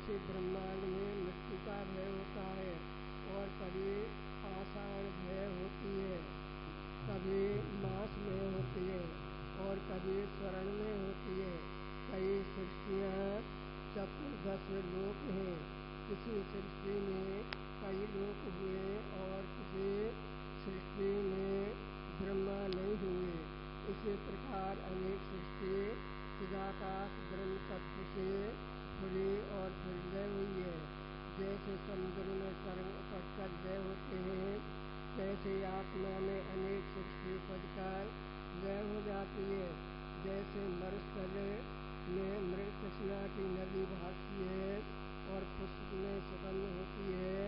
जैसे ब्रह्मांड में मृत्यु का भय होता है और कभी पाषाण भय होती है, कभी मांस में होती है और कभी स्वर्ण में होती है। कई सृष्टियाँ चतुर्दश लोक हैं, किसी सृष्टि में कई लोक हुए और किसी सृष्टि में ब्रह्मा नहीं हुए। इसी प्रकार अनेक सृष्टि चिदाकाश ब्रह्म तत्व से खुली और फिर लय हुई है। जैसे समुद्र में तरंग उपजकर लय होते हैं, तैसे आत्मा में अनेक सृष्टि उपजकर लय हो जाती है। जैसे मरुस्थल में मृग तृष्णा की नदी भागती है और पुष्प में सुगंध होती है,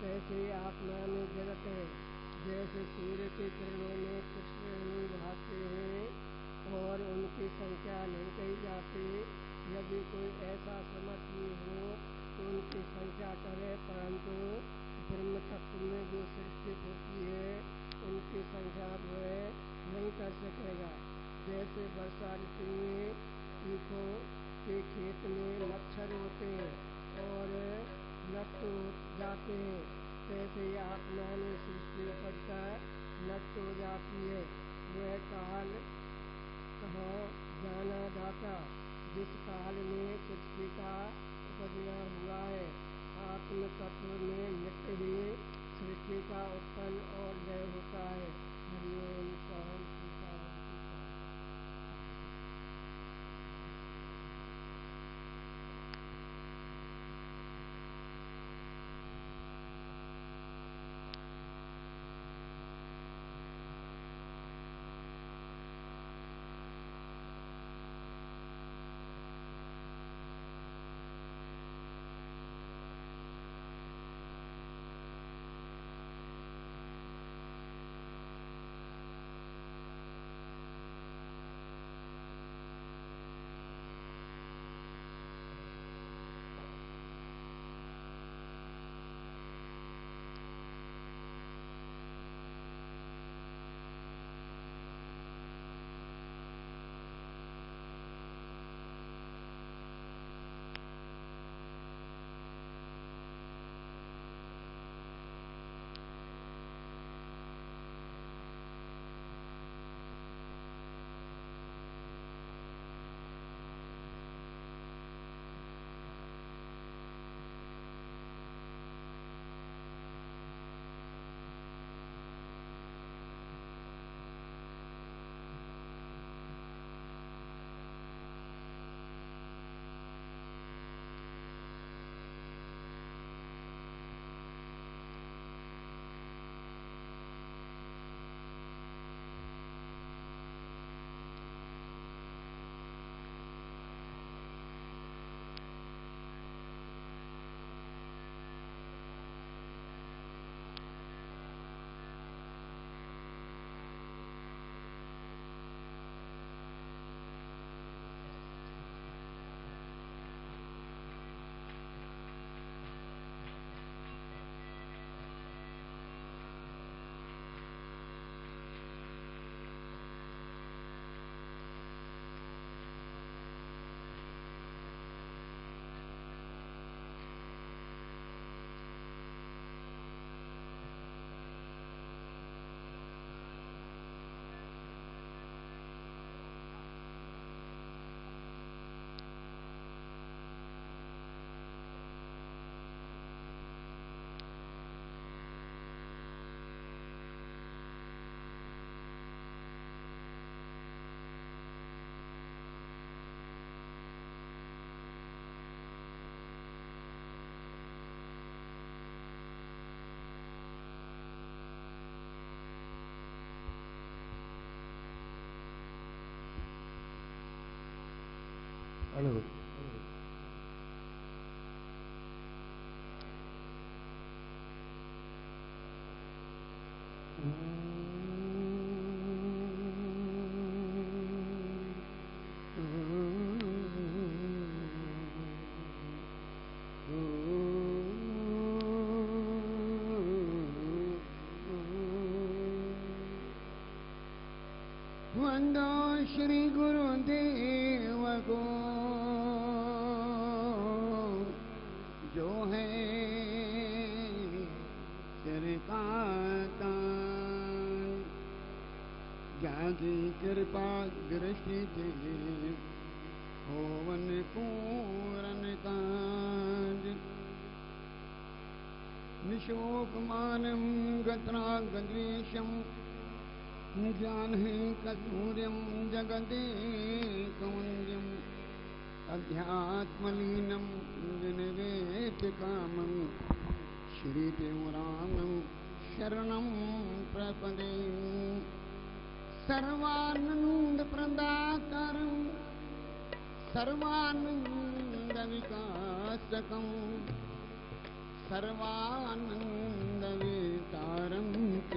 तैसे आत्मा में जगत है। जैसे सूर्य के किरणों में कृष्ण भागते हैं और उनकी संख्या नहीं कही जाती, यदि कोई ऐसा समर्थी हो तो उनकी संख्या करे, परंतु ब्रह्म तत्व में जो सृष्टि होती है उनकी संख्या वह नहीं कर सकेगा। जैसे वर्षा ऋतु में ईखों के खेत में मच्छर होते हैं और नष्ट हो जाते हैं, तैसे आत्मा में सृष्टि उपजकर नष्ट हो जाती है। वह काल कहाँ जाना जाता जिस काल में सृष्टि का उपजना हुआ है। आत्म तत्व में नित्य ही सृष्टि का उत्पन्न और लय होता है। हरिओम शांति शांति शांति। हेलो वंदो श्री गुरुदेव को जो है सिर का ताज, जाकी कृपा दृष्टि थे होवन पूरन काज। निशोकमानं गत्रागद्वेषं ज्ञानं कस्तूर्यं जगदेकवन्द्यम् अध्यात्मलीनं विनिवेद्य कामं श्रीदेवरामं शरणं प्रपदे। सर्वानन्दप्रदातारं सर्वानन्दविकासकं सर्वानन्दवितारं च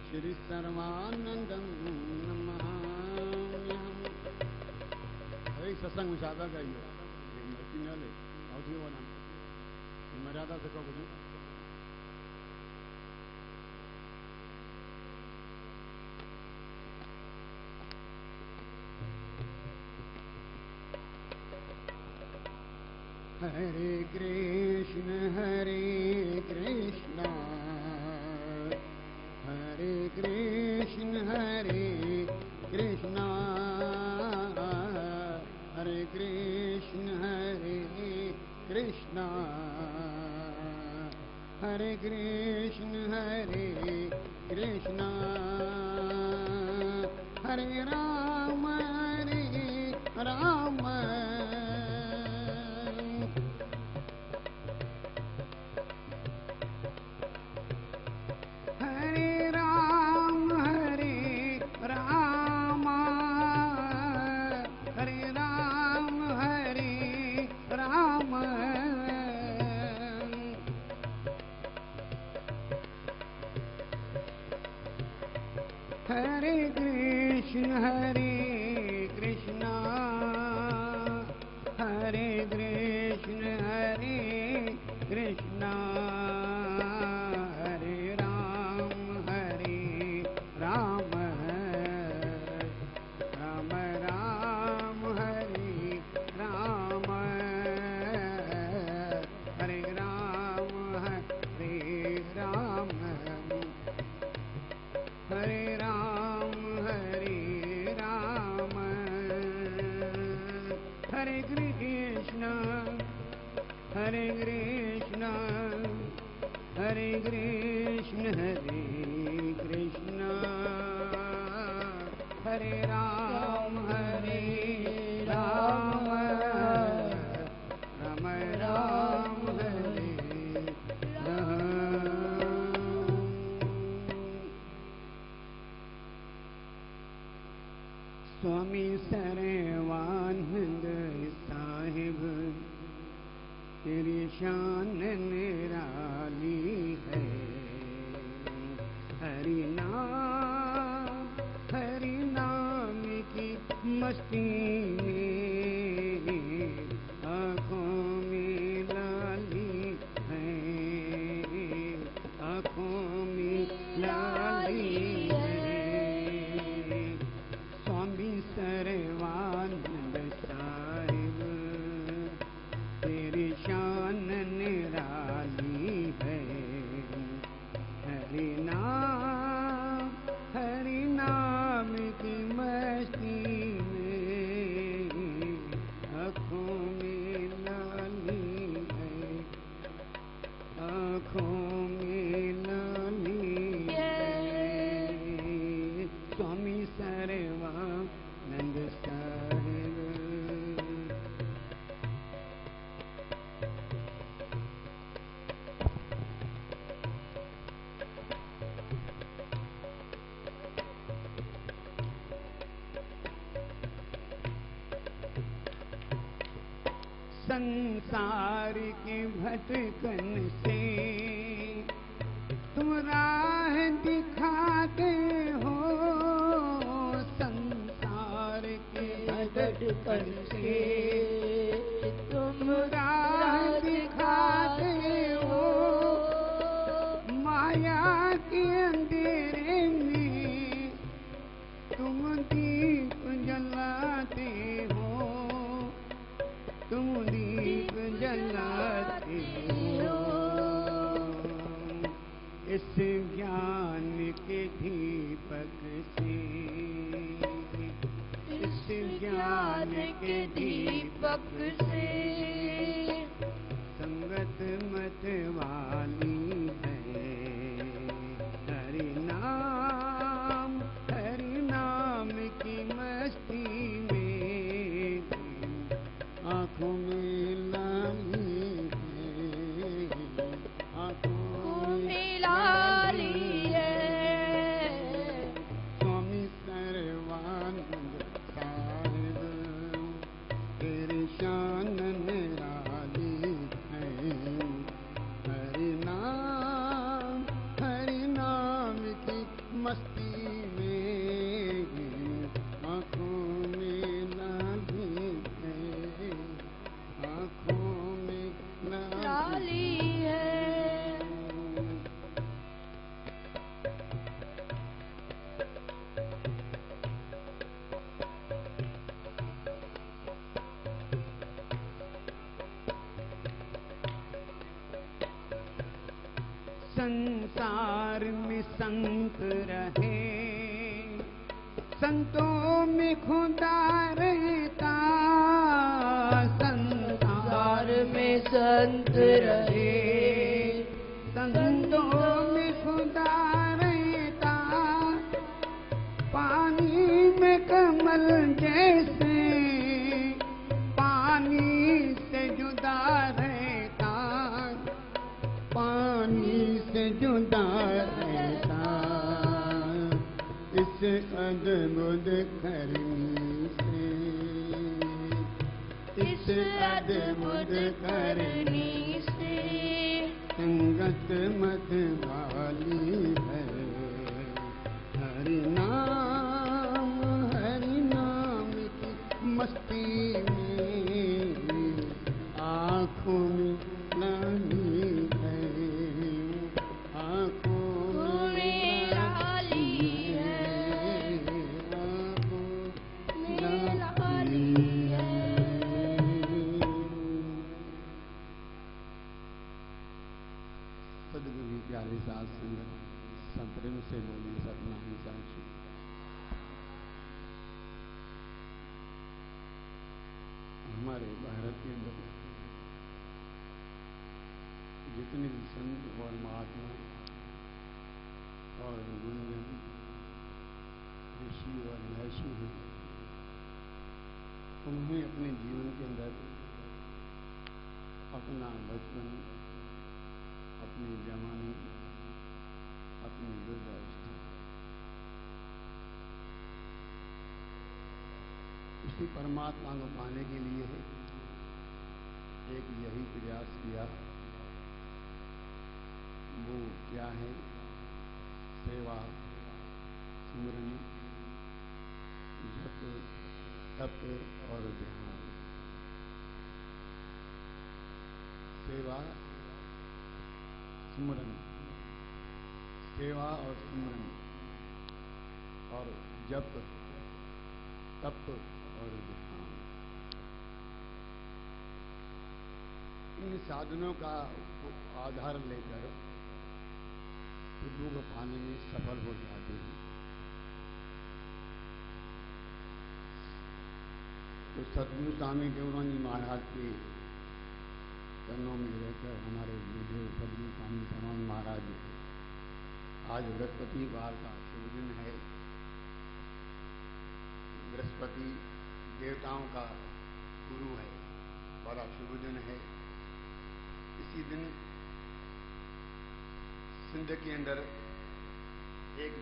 श्री सर्वानंदम नमाम्यहम्। अरे सत्संग में सादा गाइए, मस्ती न ले, अवधि वाला मर्यादा से कहो कुछ। हरे कृष्ण हरे कृष्ण हरे कृष्ण हरे कृष्ण हरे कृष्ण हरे कृष्ण हरे कृष्ण हरे कृष्ण हरे राम हरे कृष्ण हरे कृष्ण हरे कृष्ण हरे कृष्ण हरे राम राम राम हरे राम हरे राम हरे राम हरे कृष्ण हरे कृष्ण हरे कृष्ण हरे कृष्ण हरे राम राम राम हरे राम। स्वामी सर्वानंद साहिब तेरी शान निराली है। हरि नाम की मस्ती में आँखों में लाली है, आँखों में लाली है। स्वामी सर्वानंद साहिब तेरी शान निराली है। हरि नाम की मस्ती में आँखों में लाली है, आँखों में लाली है। स्वामी सर्वानंद साहिब संसार के भटकन से तुम राह दिखाते हो। संसार के भटकन से तुम राह दिखाते हो। माया के अंधेरे में तुम दीप जलाते हो, तुम दीप जला ज्ञान के दीपक से संगत मत वाली है हरि नाम की मस्ती में आँखों में लाली है आँखों में लाली है स्वामी सर्वानंद साहिब तेरी शान निराली है हरि नाम की मस्ती में आँखों में लाली है आँखों में लाली है संसार में संत रहे संतों में खुदा रहता संसार में संत रहे संतों में खुदा रहता पानी में कमल जैसे पानी से जुदा रहता पानी से जुदा रहता इस अद्भुत करनी से इस अद्भुत करनी से संगत मत वाली है हरि नाम की मस्ती में आँखों में लाली है आँखों में लाली है आँखों में लाली है। सदगुरु की प्यारी साथ संगत संप्रेम से बोली सतनाम साक्षी हमारे भारत के अंदर जितने भी संत और महात्मा और गुरुजन ऋषि और महर्षि हैं उन्हें अपने जीवन के अंदर अपना बचपन अपनी जवानी अपनी वृद्धावस्था उसी परमात्मा को पाने के लिए एक यही प्रयास किया वो क्या है सेवा सिमरन जप तप और ध्यान सेवा सिमरन सेवा और सिमरन और जप तप और ध्यान इन साधनों का आधार लेकर प्रभु को पाने में सफल हो जाते हैं। तो सतगुरु स्वामी देवराम जी महाराज के चरणों में रहकर हमारे गुरुदेव सतगुरु स्वामी सर्वानंद महाराज आज बृहस्पतिवार का शुभ दिन है। बृहस्पति देवताओं का गुरु है, बड़ा शुभ दिन है। इसी दिन सिंध के अंदर एक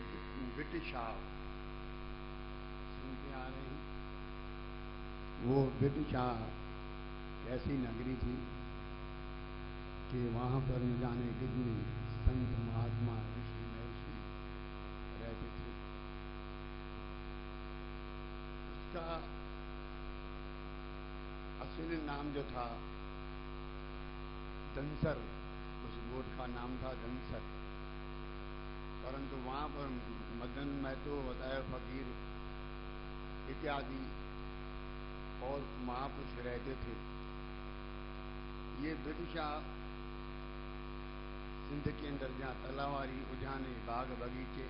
ब्रिटिश सिंध के आ रहे हैं। वो ब्रिटिश ऐसी नगरी थी कि वहां पर न जाने कितने संत महात्मा ऋषि महर्षि रहते थे। उसका असली नाम जो था धनसर, उस गोट का नाम था धनसर। परंतु वहां पर मदन महतो, बताया फकीर इत्यादि और महापुरुष रहते थे। ये ब्रिटिश सिंध के अंदर जहाँ तलावारी, उद्याने, बाग बगीचे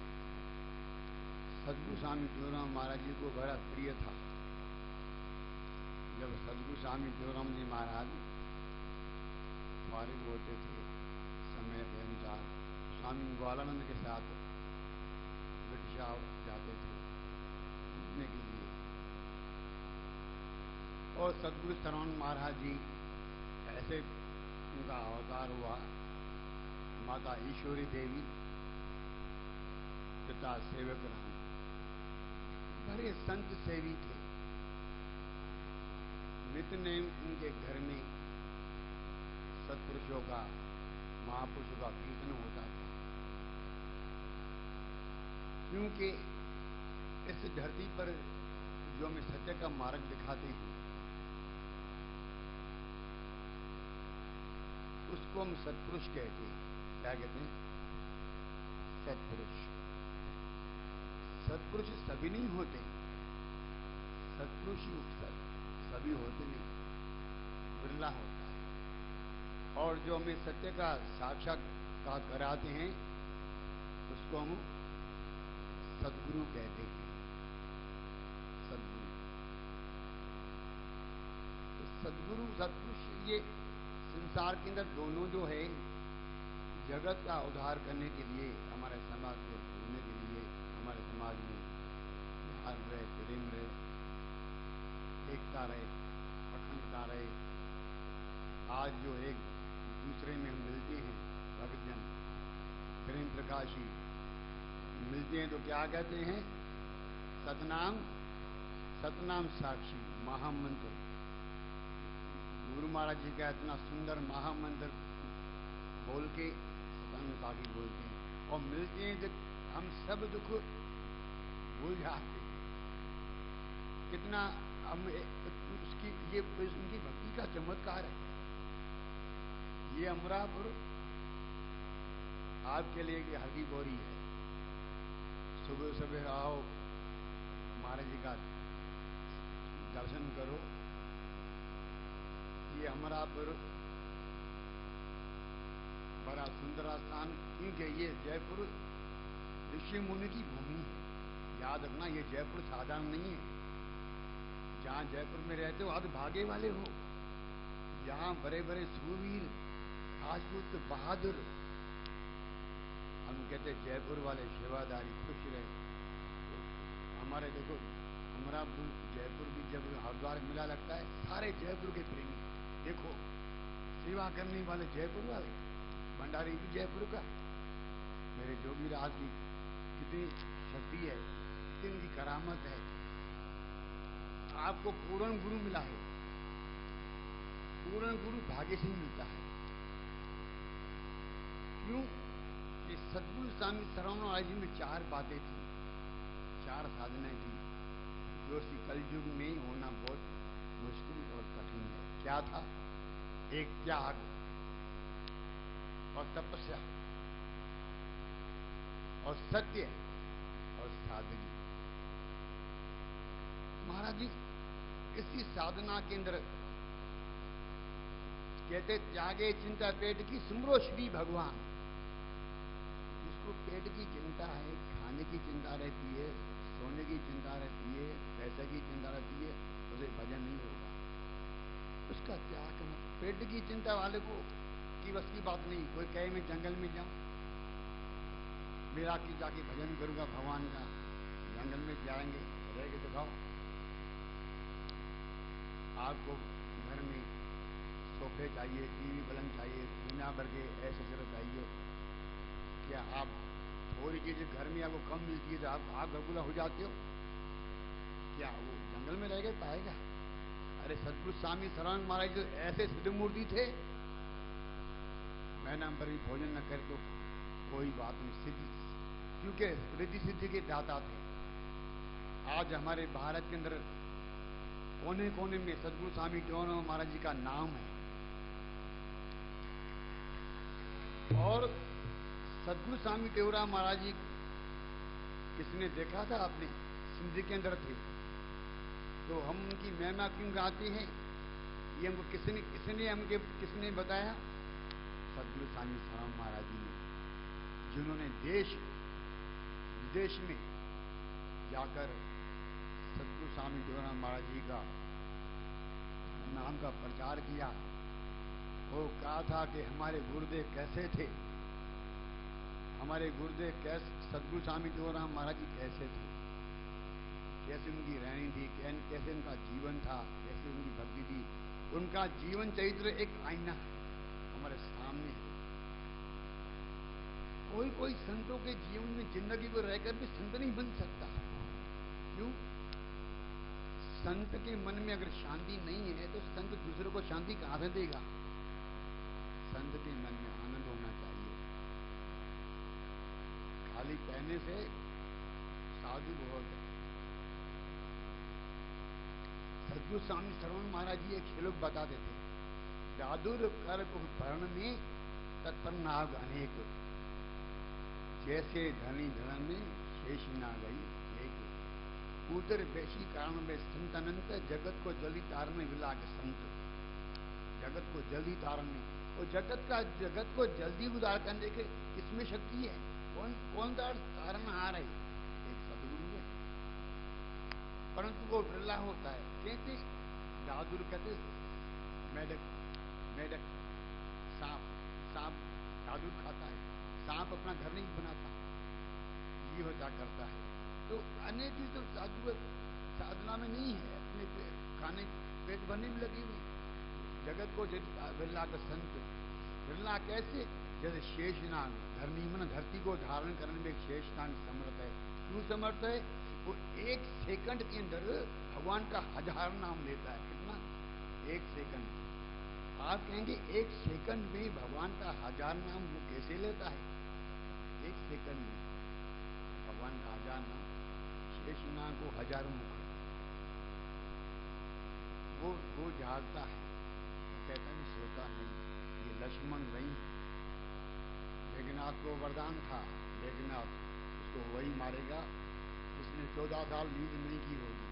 सतगुरु स्वामी देवराम महाराज जी को बड़ा प्रिय था। जब सदगुरु स्वामी देवराम जी महाराज फारिग होते थे समय के अनुसार स्वामी ग्वालानंद के साथ विदिशा जाते थे घूमने के लिए। और सदगुरु सरवण महाराज जी ऐसे उनका अवतार हुआ। माता ईश्वरी देवी, पिता सेवक राम, बड़े संत सेवी थे। नित्य उनके घर में सत्पुरुषों का, महापुरुषों का कीर्तन होता था। क्योंकि इस धरती पर जो हमें सत्य का मार्ग दिखाते हैं उसको हम सत्पुरुष कहते हैं। क्या कहते हैं? सत्पुरुष। सत्पुरुष सभी नहीं होते, सत्पुरुष सभी होते नहीं, बिरला होता है। और जो हमें सत्य का साक्षात्कार कराते हैं उसको हम सद्गुरु कहते हैं। सद्गुरु, तो सद्गुरु सत्पुरुष ये संसार के अंदर दोनों जो है जगत का उद्धार करने के लिए, हमारे समाज को ढूंढने के लिए, हमारे समाज में प्यार रहे, प्रेम रहे, एकता रहे, अखंडता रहे। आज जो एक दूसरे में हम मिलते हैं, भक्तजन प्रेम प्रकाशी मिलते हैं तो क्या कहते हैं? सतनाम, सतनाम साक्षी महामंत्र। गुरु महाराज जी का इतना सुंदर महामंत्र बोल के सतनाम साक्षी बोलते हैं और मिलते हैं जब हम सब दुख भूल जाते हैं। कितना हम उसकी ये उनकी भक्ति का चमत्कार है। ये अमरापुर आपके लिए एक हल्की बोरी है। सुबह सुबह आओ, महाराज जी का दर्शन करो। ये अमरापुर बड़ा सुंदर स्थान, क्योंकि ये जयपुर ऋषि मुनि की भूमि है। याद रखना, ये जयपुर साधारण नहीं है। जहां जयपुर में रहते हो आप भागे वाले हो। यहां बड़े बड़े सूरवीर, राजपूत, बहादुर, हम कहते जयपुर वाले सेवादारी खुश रहे। तो हमारे देखो अमरापुर जयपुर भी जब हरिद्वार मेला लगता है, सारे जयपुर के प्रेमी देखो, सेवा करने वाले जयपुर वाले, भंडारी भी जयपुर का। मेरे जोगी राज की कितनी शक्ति है, कितनी उनकी करामत है। आपको पूर्ण गुरु मिला है। पूर्ण गुरु भाग्य से ही मिलता है। क्यों? कि सद्गुरु स्वामी सरवण महाराज जी में 4 बातें थी, 4 साधनाएं थी जो इस कलयुग में होना बहुत मुश्किल और कठिन है। क्या था? एक त्याग और तपस्या और सत्य और सादगी। महाराज जी इसी साधना के अंदर कहते त्यागे चिंता पेट की, सुमरो श्री भगवान। जिसको पेट की चिंता है, खाने की चिंता रहती है, सोने की चिंता रहती है, पैसे की चिंता रहती है, उसे भजन नहीं होगा। उसका त्याग करना। पेट की चिंता वाले को की बस की बात नहीं। कोई कहे मैं जंगल में जाऊं, मेरा की जाके भजन करूंगा भगवान का। जंगल में जाएंगे, रह के दिखाओ। आपको घर में सोफे चाहिए, टीवी पलंग चाहिए, दुनिया भर के ऐसे जरूरत चाहिए। क्या आप थोड़ी चीजें घर में आपको कम मिलती है तो आप गलगुला हो जाते हो? क्या वो जंगल में रह गए पाएगा? अरे सद्गुरु स्वामी सरवण महाराज जो ऐसे सिद्ध मूर्ति थे, मैंने पर भी भोजन न करे तो कोई बात नहीं, सिद्धि, क्योंकि रिद्धि सिद्धि के दाता थे। आज हमारे भारत के अंदर कोने कोने में सद्गुरु स्वामी देवराम महाराज जी का नाम है। और सद्गुरु स्वामी देवराम महाराज जी किसने देखा था? आपने सिंध के अंदर थे, तो हम उनकी महिमा क्यों गाते हैं? ये हमको किसने बताया? सद्गुरु स्वामी सरवण महाराज जी ने, जिन्होंने देश विदेश में जाकर सद्गुरु स्वामी देवराम महाराज जी का नाम का प्रचार किया। वो कहा था कि हमारे गुरुदेव कैसे थे, हमारे गुरुदेव कैसे, सदगुरु स्वामी तुकाराम महाराज जी कैसे थे, कैसे उनकी रहनी थी, कैसे उनका जीवन था, कैसे उनकी भक्ति थी। उनका जीवन चरित्र एक आईना हमारे सामने है। कोई कोई संतों के जीवन में जिंदगी को रहकर भी संत नहीं बन सकता। क्यों? संत के मन में अगर शांति नहीं है तो संत दूसरे को शांति कहां से देगा? संत के मन में आनंद होना चाहिए। खाली कहने से साधु बहुत है। सदगुरु स्वामी श्रवण महाराज जी एक श्लोक बताते थे, दादुर कर भरण में तत्पर नाग अनेक, जैसे धनी धन में शेष ना गई एक। उदर बेशी कारण में संत अनंत, जगत को जल्दी तारने विलाग संत। जगत को जल्दी तारने, और जगत को जल्दी उदार करने के किसमें शक्ति है? कौन तारनहार है? एक सदगुरु है। परंतु वो विरला होता है। कहते दादुर कहते मेढक सांप दादुर खाता है, सांप अपना घर नहीं बनाता, ये होता करता है। तो अनेक चीज तो साधना में नहीं है, अपने खाने पेट भरने में लगी हुई। जगत को विरला का संत, विरला कैसे? जैसे शेषनाग, धरनी मन धरती को धारण करने में एक शेषनाग समर्थ है। क्यों समर्थ है? वो एक सेकंड के अंदर भगवान का 1000 नाम लेता है। कितना? एक सेकंड। आप कहेंगे एक सेकंड में भगवान का 1000 नाम वो कैसे लेता है? एक सेकंड में भगवान का 1000 नाम। शेषनाग को 1000 मुख, वो जागता है, कहता है सोता नहीं। ये लक्ष्मण नहीं, मेघनाथ को वरदान था, मेघनाथ उसको वही मारेगा जिसने 14 साल नींद नहीं की होगी।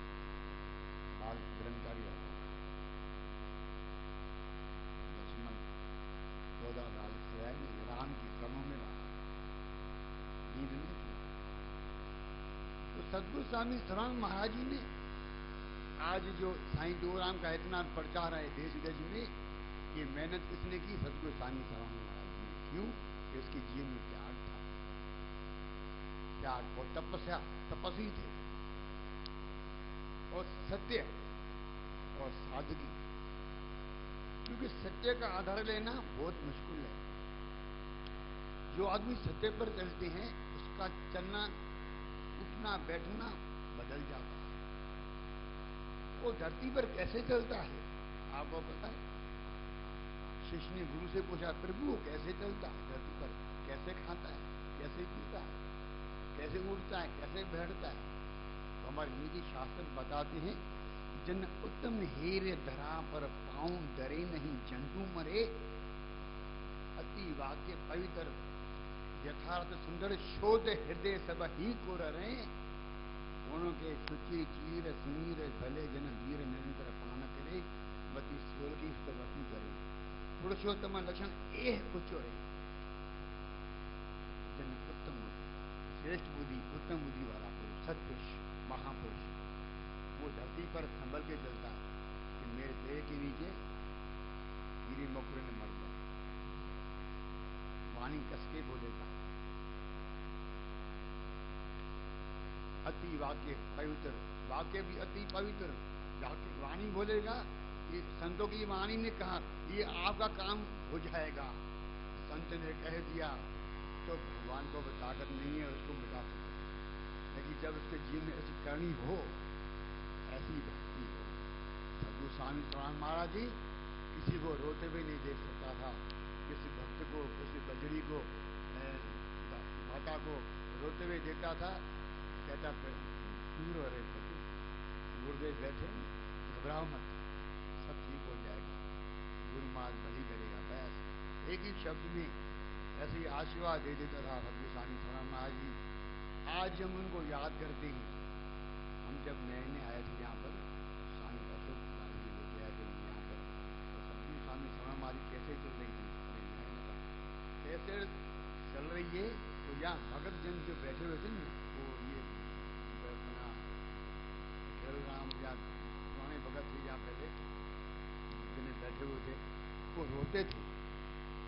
बाल ब्रह्मचारी होगा लक्ष्मण, 14 साल से राम के चरणों में रहा, नींद नहीं की। तो सदगुरु स्वामी श्रवण महाराज जी ने आज जो साईं तुकाराम का इतना प्रचार है देश विदेश में, ये मेहनत किसने की? सदगुरु स्वामी श्रवण महाराज जी ने। क्यों? इसके जीवन में त्याग था, त्याग और तपस्या, तपस्वी थे, और सत्य और सादगी। क्योंकि सत्य का आधार लेना बहुत मुश्किल है। जो आदमी सत्य पर चलते हैं उसका चलना, उठना बैठना बदल जाता है। वो धरती पर कैसे चलता है आपको पता है? शिष्य ने गुरु से पूछा, प्रभु वो कैसे चलता है धरती पर? कैसे खाता है, कैसे पीता है, कैसे उड़ता है, कैसे बैठता है? तो हमारे नीति शास्त्र बताते हैं, जन उत्तम हेर धरा पर पाऊं डरे नहीं, जंतु मरे अति वाक्य पवित्र, यथार्थ सुंदर शोध हृदय सब ही को रहे। उनके सुचि चीर सुनीर भले जन वीर निरंतर पान करे, बती स्वर की स्तवती करे। पुरुषोत्तम लक्षण एह कुचोरे। जन उत्तम श्रेष्ठ बुद्धि, उत्तम बुद्धि वाला पुरुष, सत्पुरुष, महापुरुष, वो धरती पर संभल के चलता है कि मेरे पैर के नीचे कीड़े मकोड़े न मर जाए। वाणी कस के बोलेगा, अति वाक्य पवित्र, वाक्य भी अति पवित्र, वाणी बोलेगा। ये संतों की वाणी ने कहा ये आपका काम हो जाएगा, संत ने कह दिया तो भगवान को ताकत नहीं है उसको मिटा सकते। लेकिन जब उसके जीवन में ऐसी करनी हो, ऐसी भक्ति हो। सदगुरु स्वामी श्रवण महाराज जी किसी को रोते हुए नहीं देख सकता था, किसी भक्त को, किसी बजरी को, माता को रोते हुए देखता था, कहता क्यों रो रहे थे? गुरुदेव बैठे, घबराओ मत, सब ठीक हो जाएगा, गुरु महाराज भली करेगा। बस एक ही शब्द में ऐसे ही आशीर्वाद दे देता था सदगुरु स्वामी श्रवण महाराज जी। आज हम उनको याद करते हैं। हम जब नए नए आए थे यहाँ पर, स्वामी अशोक महाराज जी लेके आए थे यहाँ पर, तो सदगुरु स्वामी श्रवण महाराज जी कैसे चल रही थी? कैसे चल रही है? तो यहाँ भगत जन जो बैठे हुए थे ना, वो ये अपना खेल राम या पुराने भगत थे यहाँ पहले, सुनते थे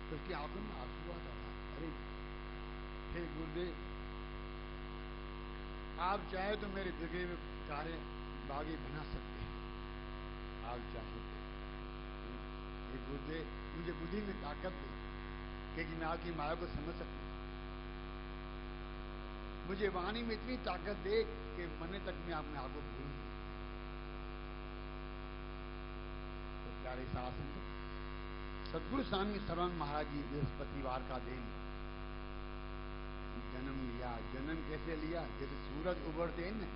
तो उसकी आंखों में आंसू आता था। अरे हे गुरुदेव, आप चाहे तो मेरे बिगड़े हुए तारे बागी बना सकते हैं, आप चाहे तो। हे गुरुदेव, मुझे बुद्धि में ताकत दे कि मैं आपकी माया को समझ सकूं। मुझे वाणी में इतनी ताकत दे कि मरने तक मैं अपने आप को भूलूं। तो प्यारे शासन सदगुरु स्वामी शरण महाराज जी बृहस्पतिवार का दिन जन्म लिया। जन्म कैसे लिया? जैसे सूरज उभरते हैं ना,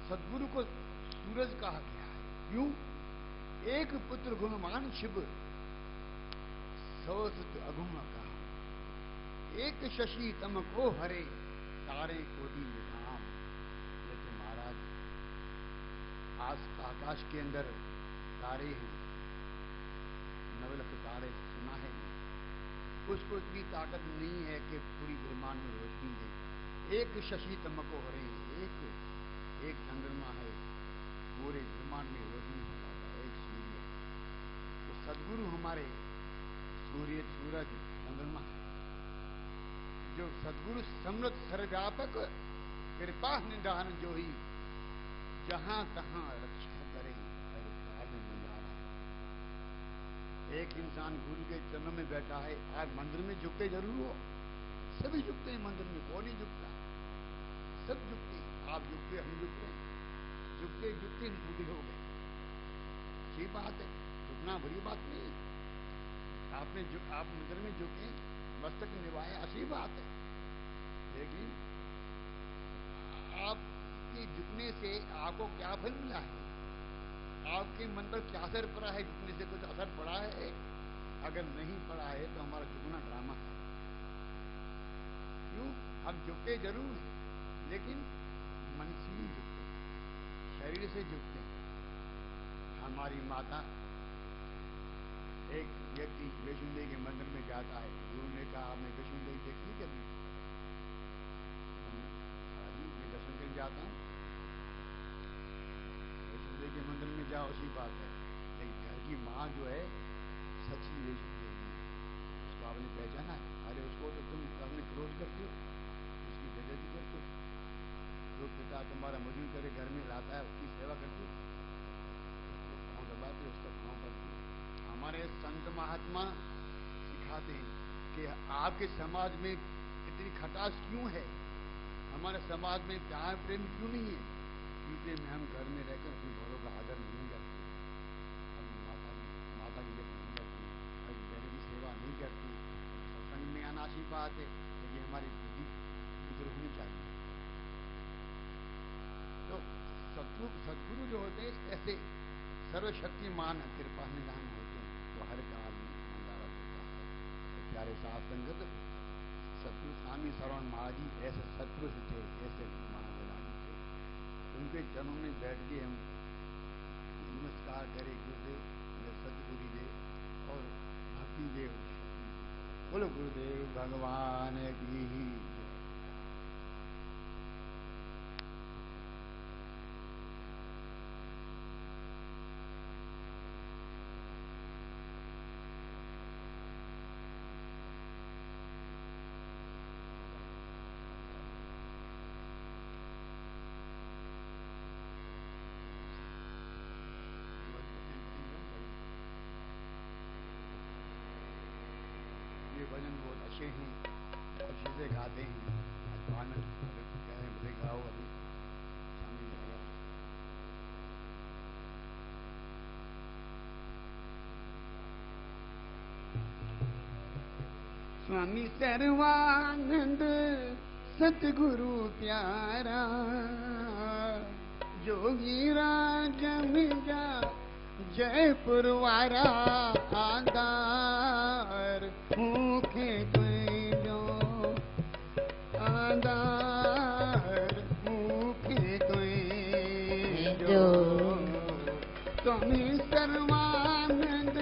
सदगुरु को सूरज कहा गया है। क्यों? एक पुत्र गुणवान शिव सौसत अगुम कहा, एक शशि तम को हरे तारे कोटि निधाम। जैसे महाराज आकाश के अंदर तारे हैं, नवलख तारे सुना है, उसको इतनी ताकत नहीं है कि पूरी ब्रह्मांड में रोशनी दे। एक शशि तमको हरे, एक चंद्रमा है, पूरे ब्रह्मांड में रोशनी फैलाता है, एक सूर्य। तो सदगुरु हमारे सूर्य, सूरज, चंद्रमा है। जो सदगुरु समृद्ध सर्वव्यापक कृपा निधान जो ही जहां तहां रक्षा करे, एक इंसान गुरु के चरणों में बैठा है। आज मंदिर में झुकते जरूर हो, सभी झुकते हैं मंदिर में, कौन नहीं झुकता? सब झुकते हैं। आप झुकते, हम झुकते हैं, झुकते झुकते हम बूढ़े हो गए। अच्छी बात है, झुकना बुरी बात नहीं है। आप मंदिर में झुके, मस्तक निभाए, अच्छी बात है। लेकिन आपके झुकने से आपको क्या फल मिला है? आपके मन पर क्या असर पड़ा है? झुकने से कुछ असर पड़ा है? अगर नहीं पड़ा है तो हमारा झुकना ड्रामा है। क्यों? हम झुकते जरूर हैं, लेकिन मन से ही झुकते, शरीर से झुकते। हमारी माता, एक व्यक्ति वैष्णो देवी के मंदिर में जाता है। गुरु ने कहा, आपने वैष्णो देवी देखी कभी? मैं दर्शन करने जाता हूँ, वैष्णो देवी के मंदिर में जाओ, अच्छी बात है। लेकिन घर की माँ जो है सच्ची वैष्णो देवी है, उसको आपने पहचाना है? अरे उसको तो तुम अपने क्रोध करते हो, उसकी बेइज्जती करते हो। जो पिता तुम्हारा मजदूरी करे घर में लाता है, उसकी सेवा करते हो, पाँव दबाते, उसका पाँव पड़ते। हमारे संत महात्मा सिखाते हैं कि आपके समाज में इतनी खटास क्यों है, हमारे समाज में प्यार प्रेम क्यों नहीं है? क्योंकि हम घर में रहकर अपने बड़ों का आदर नहीं करते, अपनी माता की इज्जत नहीं करती, अपनी बहन की सेवा नहीं करती। सत्संग में आना अच्छी बात है, लेकिन हमारी बुद्धि उधर होनी चाहिए। तो सदगुरु जो होते हैं ऐसे सर्वशक्तिमान कृपा निधान होते हैं, तो हर काल में मंदारा होता है। तो प्यारे साथ संगत, सतगुरु स्वामी शरण महाराज जी ऐसे सत्पुरुष थे, ऐसे महाविरागी थे। उनके चरणों में बैठ के हम नमस्कार करें, गुरुदेव मेरे सतगुरु देव और भक्ति देव। बोलो गुरुदेव भगवान की ही। भजन बहुत अच्छे हैं, खुशी से गाते हैं। आनंद कह रहे मुझे गाओ, अभी शामिल हो। स्वामी सर्वानंद सतगुरु प्यारा, जोगी राज मिर्जा जयपुर वारा आधार, भूखे तुझो आधार, भूखे तुझो। स्वामी सर्वानंद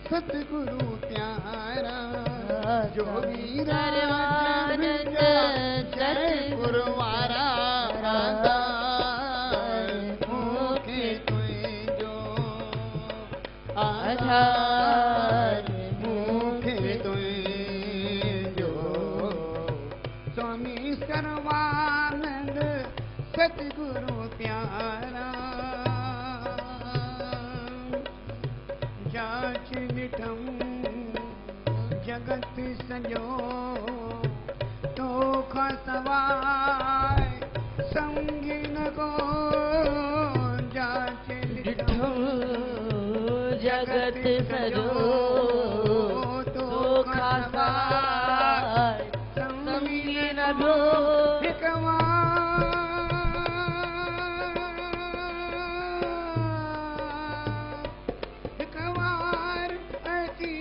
सतगुरु प्यारा, जोगी सर्वानंद जयपुर वारा आधार, भूखे तुझो आधार, जगत सजो तो खासार समझी न भो हिकवार अति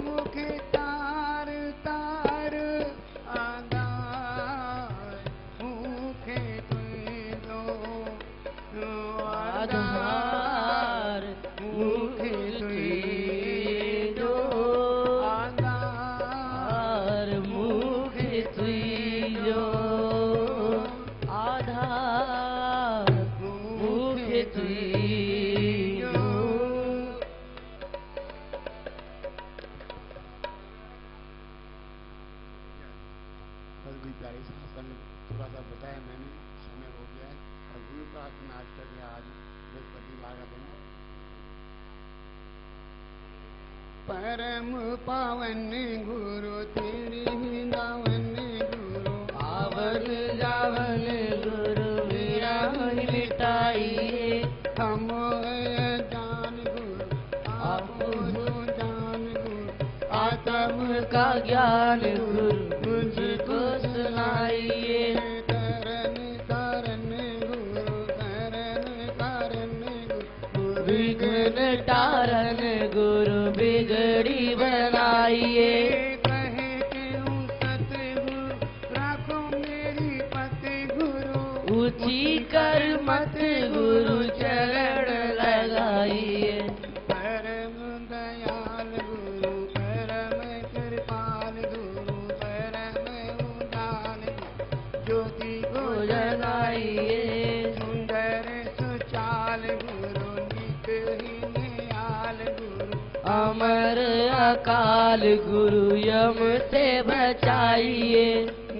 मुखे तार तार आधार मुखे तुझो आधार मुखे तुझो आधार मुखे तुझो आधार मुखे तुझो। बस भी प्यारे शासन थोड़ा सा बताया मैंने, समय हो गया है। और गुरु प्रार्थना आज तक है, आज बृहस्पति भागा दिन। परम पावन गुरु तेरी दावन गुरु आवन जावन गुरु मेरा मिटाइए हम जान गुरु आपो जान गुरु आत्म का ज्ञान गुरु मुझको सुनाइए करन कारण गुरु करन कारण गुरु विघ्न तारन गुरु बिगड़ी बनाइए कहे के सतगुरु राखो मेरी पति गुरु ऊंची कर मत गुरु चरण लगाइए परम दयाल गुरु परम कृपाल गुरु परम उदान ज्योति को को जगाइए सुंदर सुचाल गुरु नित ही नियाल गुरु अमर अकाल गुरु यम से बचाइए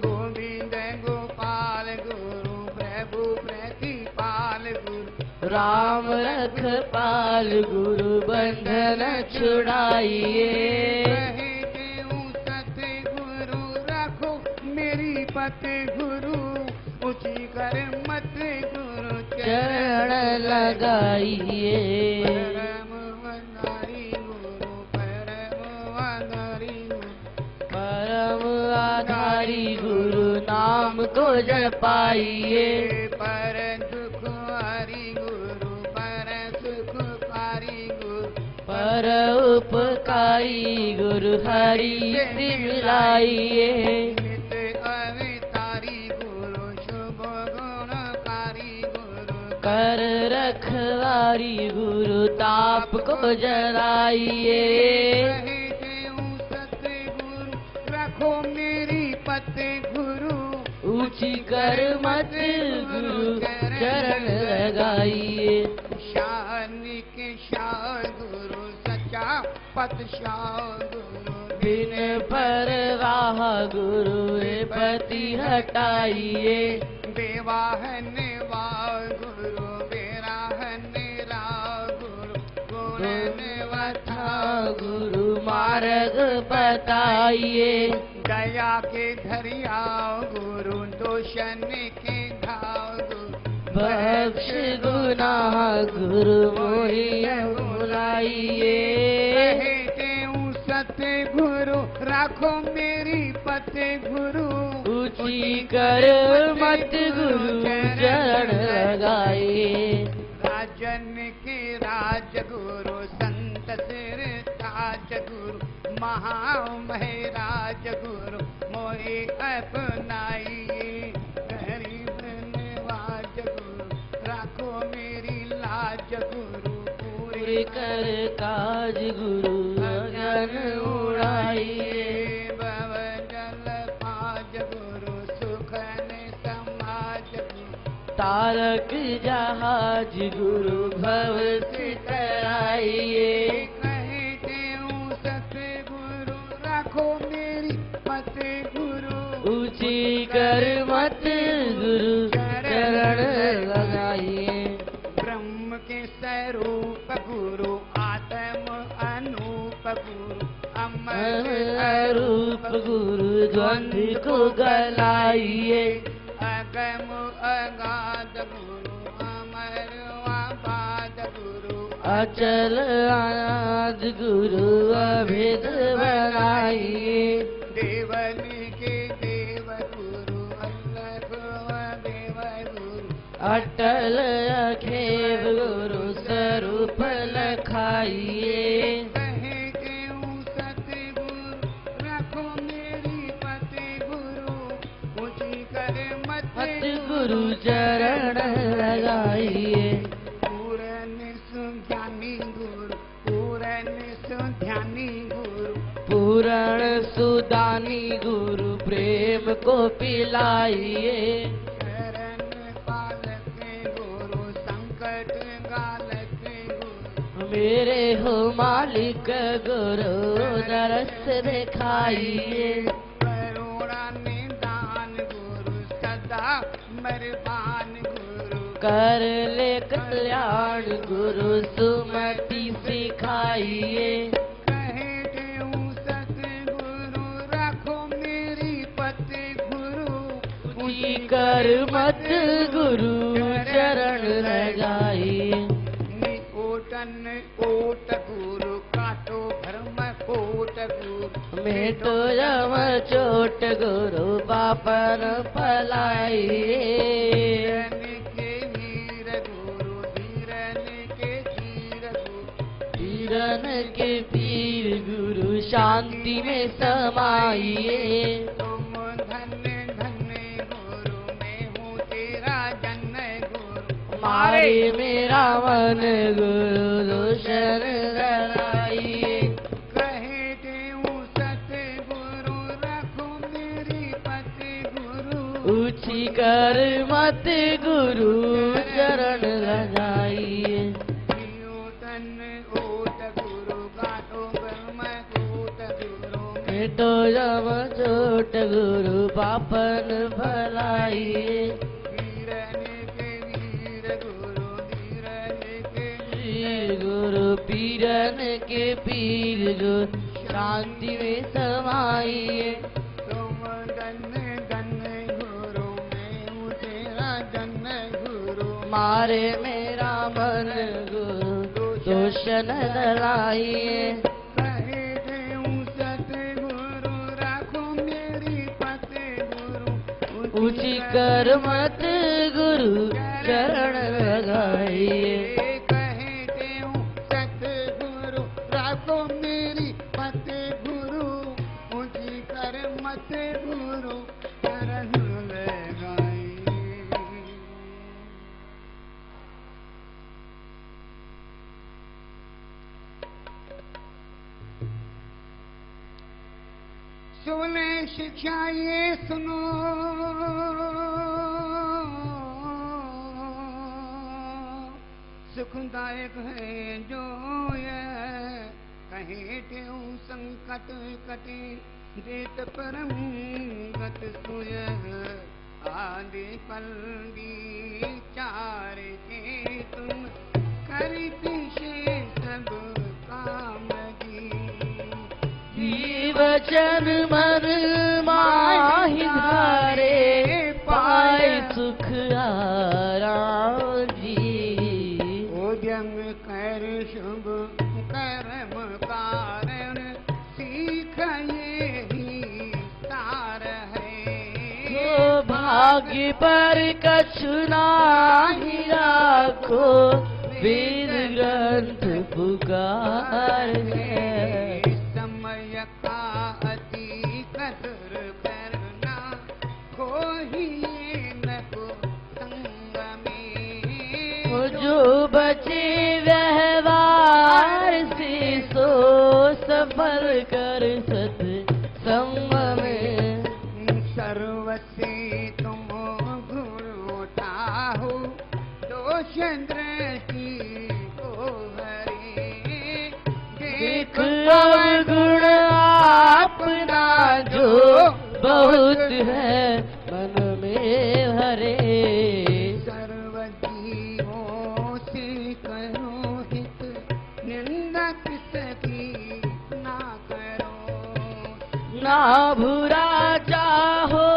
गोविंद गोपाल गुरु प्रभु प्रतिपाल गुरु राम रखपाल गुरु बंधन छुड़ाइए कहे देऊं सतगुरु राखो मेरी पति गुरु ऊंची कर मत गुरु चरण लगाइए परम वंदारी गुरु परम वंदारी गुरु परम आधारी गुरु नाम को जपाइए पर दुख हरि गुरु पर सुखकारी गुरु पर उपकारी गुरु हरि से मिलाइए नित अवतारी गुरु शुभ गुणकारी गुरु कर रखवारी गुरु ताप को जलाइए कहे देऊं सतगुरु रखो मेरी पति गुरु ऊंची कर मत गुरु चरण लगाइए शान के शाह गुरु सच्चा पत शाह गुरु बिन परवाह गुरु पति हटाइए बेवाहन वाह गुरु बेराहन राह गुरु गुणन वथा गुरु मार्ग बताइए दया के धरिया गुरु दोषन के घाव गुरु बख्श गुनाह गुरु मोहि बुलाइए कहे देऊं सतगुरु राखो मेरी पति गुरु ऊंची कर मत गुरु चरण लगाइए राजन के राज गुरु संत सिर ताज गुरु महामहराज गुरु मोहि अपनाइए गरीब निवाज गुरु राखो मेरी लाज गुरु पूरे कर काज गुरु अगन उड़ाइए भव जल पाज गुरु सुखन समाज गुरु तारक जहाज गुरु भव से कराइए कहे देऊं सतगुरु राखो मेरी पति गुरु ऊंची कर मत गुरु चरण लगाइए ब्रह्म के स्वरूप गुरु आत्म अनूप गुरु अमर रूप गुरु द्वंद्व को गलाइए अगम अगाध गुरु अमर आबाद गुरु अचल अनाद गुरु अभेद बनाइए। देवन के देव गुरु अल्लाह देव गुरु अटल अखेव गुरु स्वरूप लखाइए। कहे केहूँ सतगुरु रखो मेरी पति गुरु ऊंची करे मत गुरु चरण लगाइए। पूरन सुध्यानी गुरु पूरन सुध्यानी गुरु पूरण सुदानी गुरु प्रेम को पिलाइए। शरण पालक गुरु संकट गालक गुरु मेरे हो मालिक गुरु दरस दिखाइए। करुणा निदान गुरु सदा मेहरबान गुरु कर ले कल्याण गुरु सुमति सिखाइए। कहे देऊं सतगुरु रखो मेरी पति गुरु ऊंची कर मत गुरु चरण लगाइए। ओटन ओट गुरु काटो भरम कोट गुरु मेटो जम चोट गुरु पापन पलाइए। धीरन के पीर गुरु शांति में समाइए। तुम धन्य धन्य गुरु मैं हूँ तेरा जन गुरु मारे मेरा मन गुरु दोषर लगाइए। कहे देऊं सतगुरु रखो मेरी पति गुरु ऊंची कर मत गुरु चरण लगाइए। मेटो जम चोट गुरु पापन भलाइए। गुरु पीरन के पीर गुरु शांति में समाइए। तुम धन्य धन्य गुरु मैं हूँ तेरा जन गुरु मारे मेरा मन गुरु दोष न लाइए। कहे देऊं सतगुरु रखो मेरी पति गुरु ऊंची कर मत गुरु चरण लगाइए। कहे देऊं सतगुरु रखो मेरी पति गुरु ऊंची कर मत गुरु चरण लगाइए। सुने शिक्षा ये सुनो सुखदायक है जो ये कहे देऊं संकट कटे देत परम गत सुय आदि पल्ली चार के तुम करती से सब काम वचन मन माहि धारे पाए सुख आराम जी। उद्यम कर शुभ कर्म कारण सीख ये ही तार है। तो भाग्य पर कछु नाही राखो वेद ग्रंथ पुकार है। समय का अति कदर करना कोई न को संग में। जो बचे व्यवहार से सो सफल कर सत संग में। सर्वसे तुम गुण उठाओ दोष दृष्टि को हरे। देख अवगुण अपना जो बहुत है मन में भरे। सर्वजीवों से करो हित निंदा किसकी ना करो। ना बुरा चाहो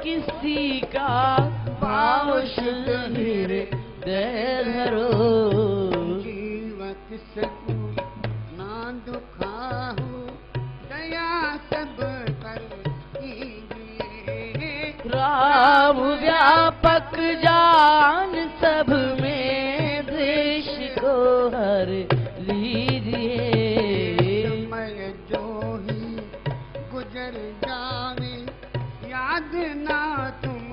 किसी का भाव शुद्ध हृदय धरो। जीवत जान सब में द्वेष को हर लीजिए। समय जो ही गुजर जावे याद ना तुम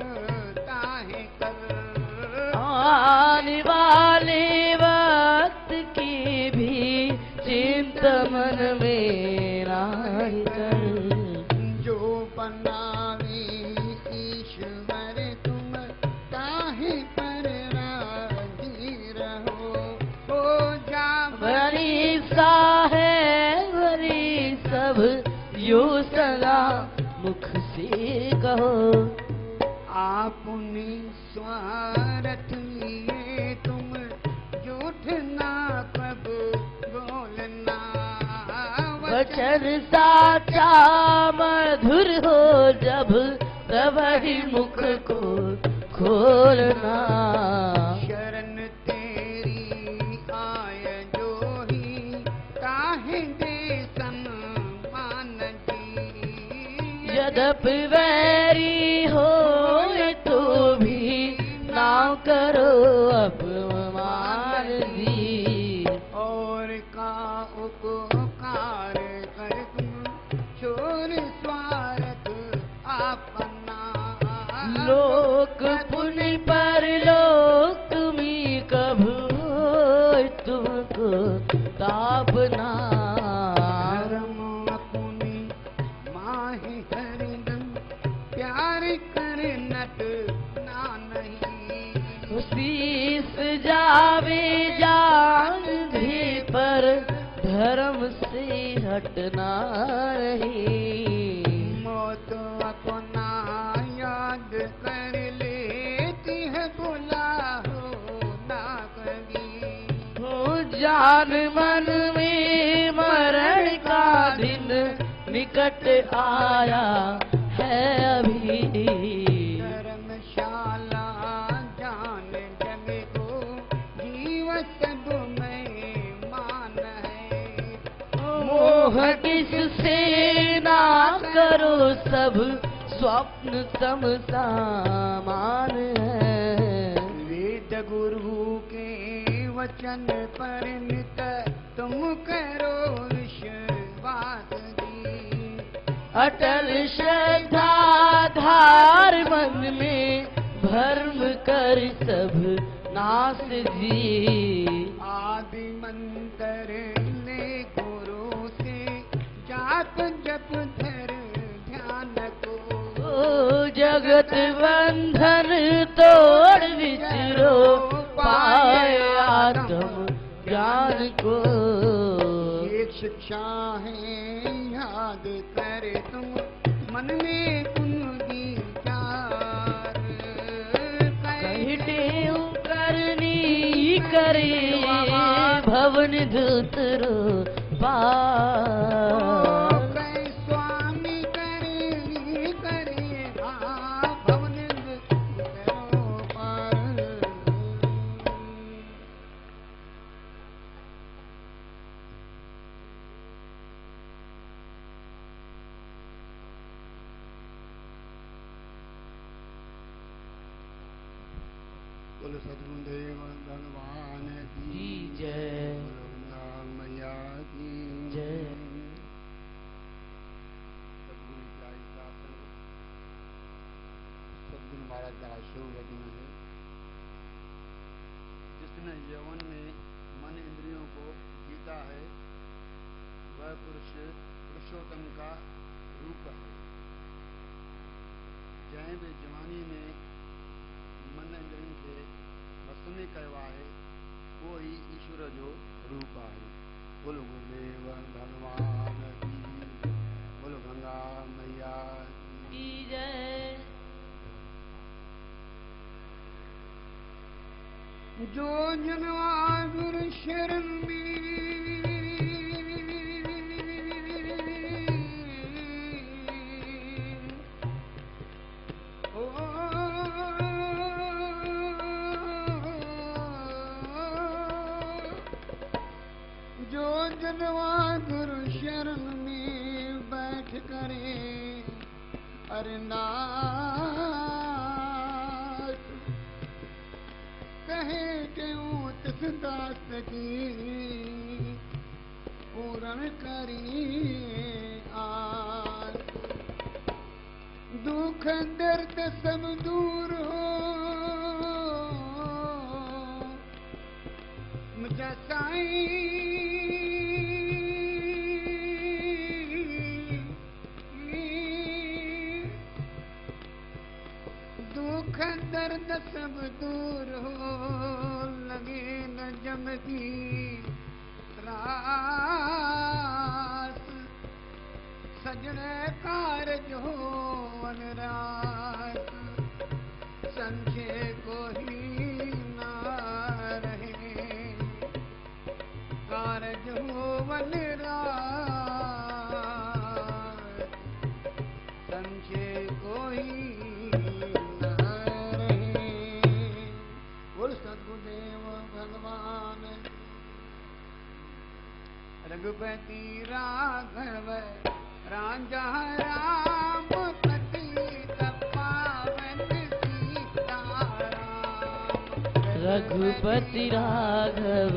ताहे कर। आने वाले वक्त की भी चिंता मन में ना कर। जो बनावे ईश्वर तुम काहे पर राजी रहो। हो जा बड़ी सा है बड़ी सब यू सला मुख से कहो। आपने स्वार्थ लिए तुम झूठ ना कब बोलना। वचन साचा मधुर हो जब तब ही मुख को खोलना। शरण तेरी आय जो ही काहे दे सम्मान जी। यद्यपि वैरी हो तो भी ना करो अपमान जी। और का उपकार कर तुम छोड़ स्वार्थ अपना। लोक पुण्य पर लोक में कभू तुमको तापना। धर्म अपनी माही हरिदम प्यार कर नट ना नहीं। शीस जावे जान भी पर धर्म से हटना नहीं। मौत अपना याद कर लेती है बुला हो ना कभी। हो जान मन में मरण का दिन निकट आया है अभी। धर्मशाला जान जग को जीव सब में मान है। मोह किससे ना करो सब स्वप्न सम सामान है। वेद गुरु के वचन पर नित तुम करो विश्वास जी। अटल श्रद्धा धार मन में भर्म कर सब नाश जी। आदि मंत्र ले गुरु से जाप जप धर ध्यान को। ओ जगत बंधन तोड़ विचरो पाए आत्म ज्ञान को। एक शिक्षा है याद करे तुम मन में उनकी विचार। कहते करनी करे भवन दूतरो पार। स्वामी करे करे भवन दूतरो पार। बोलो सद्गुरुदेव भगवान की जय। बोलो मैया की जय। सद्गुरु का शासन सद्गुरु महाराज का आशीर्वाद है। जिसने यौवन में मन इंद्रियों को जीता है वह पुरुष पुरुषोत्तम का रूप है। जय वे जवानी में मन इंद्रियों के वश में करवाए वो ही ईश्वर जो रूप है। बोलो गुरुदेव भगवान की। बोलो गंगा मैया की जय। जो जनवा गुरु शरण जो जनवा गुरु शरण में बैठ करे अरनाथ भेटूं तिस दास की पूर्ण करी आस। दुख दर्द सब दूर हो मुझा साईं। दुख दर्द सब दूर हो लगे न जम की त्रास। सजने कारज हो वनरास संख्य को ही ना रहे। कारज हो वनरास संख्य को ही सद्गुरुदेव भगवान रघुपति राघव राजा राम पतित पावन सीताराम। रघुपति राघव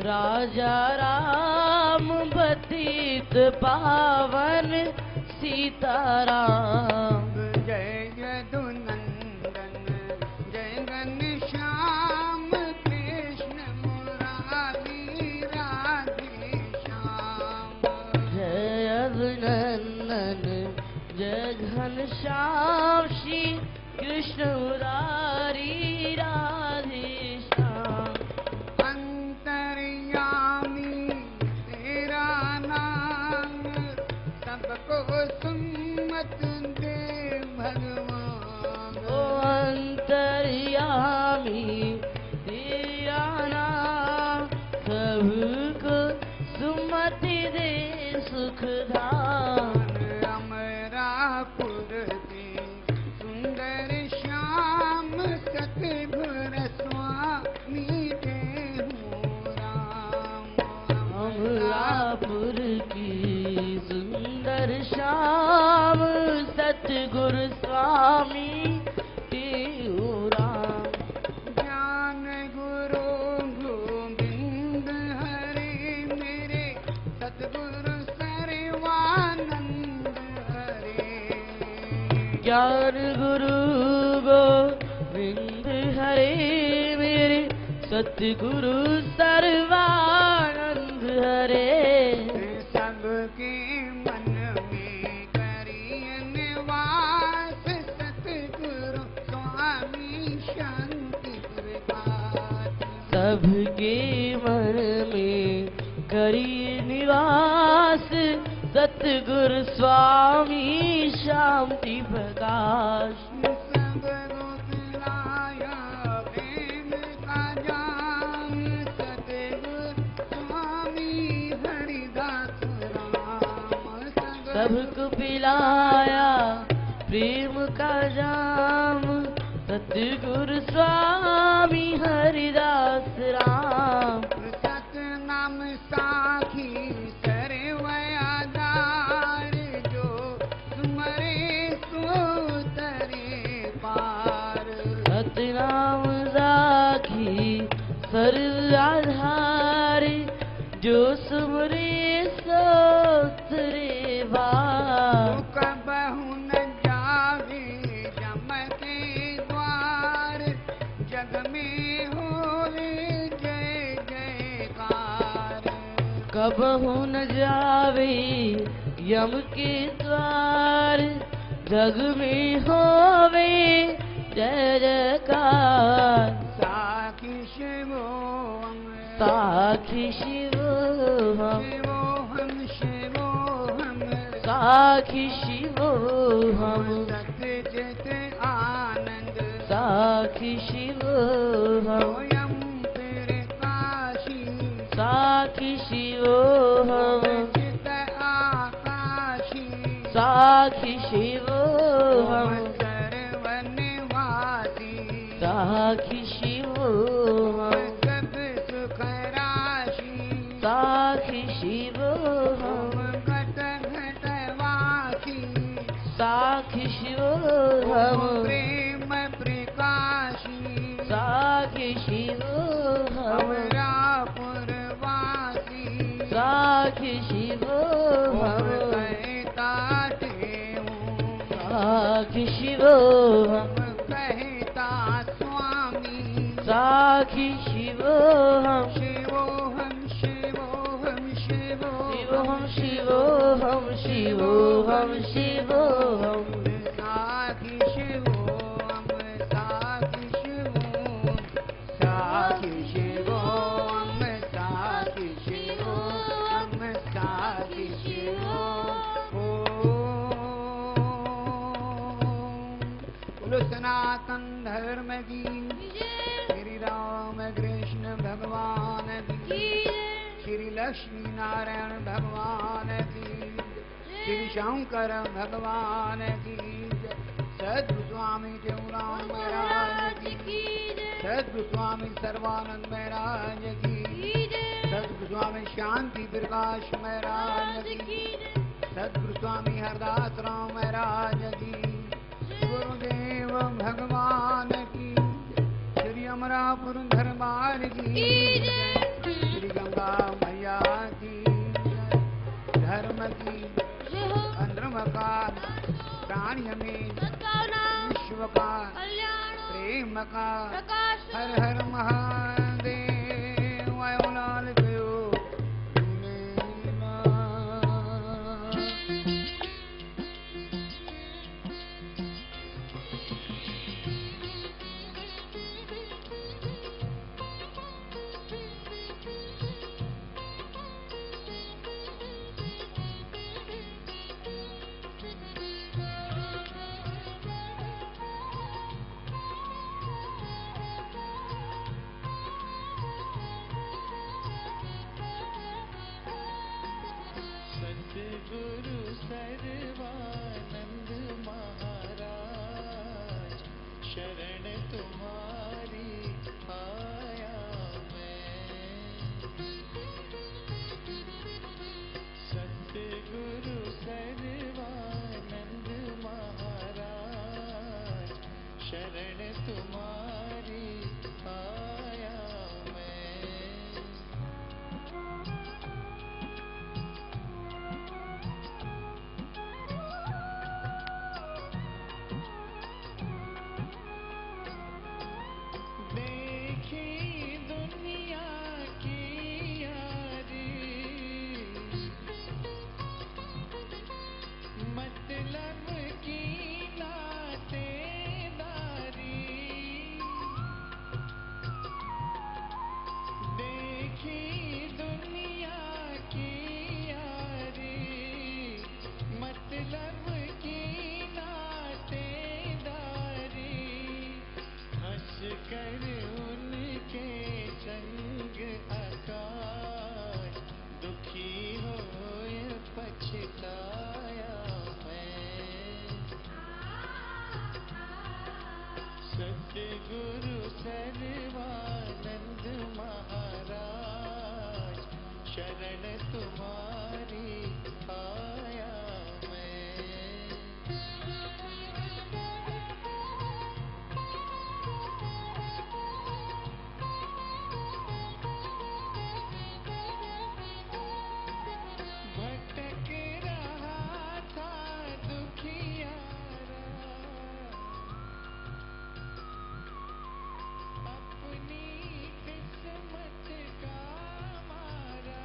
राजा राम पतित पावन सीताराम। जय यदुनंदन जय घनश्याम कृष्ण मुरारी राधे श्याम। जय अभिनंदन जय घनश्याम श्री कृष्ण मुरारी राधे श्याम। अंतर्यामी तेरा नाम सबको सुमत दे भगवान। ओ अंतर्यामी तेरा नाम सबको सुमति दे सुखदान। अमरापुर के सुंदर श्याम सतगुर स्वामी देहु राम। अमरापुर की सुंदर श्याम सतगुरु स्वामी देहु राम। ज्ञान गुरु गोविंद हरे मेरे सतगुरु सर्वानंद हरे। ज्ञान गुरु गोविंद हरे मेरे सतगुरु सर्वानंद हरे। सबके मन में करिए निवास सतगुरु स्वामी शांति प्रकाश। सबके मन में करिए निवास सतगुरु स्वामी शांति प्रकाश। सब लाया प्रेम का जाम सतगुरु स्वामी हरिदास राम। सबको पिलाया प्रेम का जाम सतगुरु स्वामी हरिदास राम। सतनाम साखी सर्वयादार जो सुमरे सो तरे पार। सतनाम साखी सर्व आधार जो सुमरे सोतरे बार। कबहु न जावे जम के द्वार जग में होवे जय जयकार। कबहु न जावे यम के द्वार जग में होवे जय जयकार। साखी शिवोहम साखी शिवोहम शिवोहम शिवोहम साखी शिवोहम सतचित आनंद साखी शिवोहम स्वयं प्रकाशी साखी शिवोहम चित आकाशी साखी शिवोहम सर्वनिवासी साखी शिवोहम सब सुख राशि साखी शिवोहम घट घट वासी साखी शिवोहम प्रेम प्रकाशी साखी साखी शिव हम अमरापुरवासी साखी शिव हम कहता देऊं साखी शिव हम कहता स्वामी साखी शिव हम शिवोहम शिवोहम शिवोहम शिवोहम शिवोहम शिवोहम साखी शिवोहम साखी शिवोहम साखी शिवोहम साखी शिवोहम साखी शिवोहम बोलो सनातन धर्म की श्री राम कृष्ण भगवान की श्री लक्ष्मी नारायण भगवान की श्री शंकर भगवान की सद्गुरु स्वामी देवराम महाराज की सद्गुरु स्वामी सर्वानंद महाराज की सद्गुरु स्वामी शांति प्रकाश महाराज की सद्गुरु स्वामी हरदास राम महाराज की गुरुदेव भगवान की श्री अमरापुर दरबार की श्री गंगा मैया की धर्म की धर्म का प्राणी में विश्व का प्रेम का हर हर महादेव वायु लाल कयो सद्गुरु सर्वानंद महाराज शरण तुम्हारी आया मैं सद्गुरु सर्वानंद महाराज शरण तुम्हारी आया मैं सद्गुरु सर्वानंद महाराज शरण तुम्हारी आया भटक रहा था दुखियारा अपनी किस्मत का मारा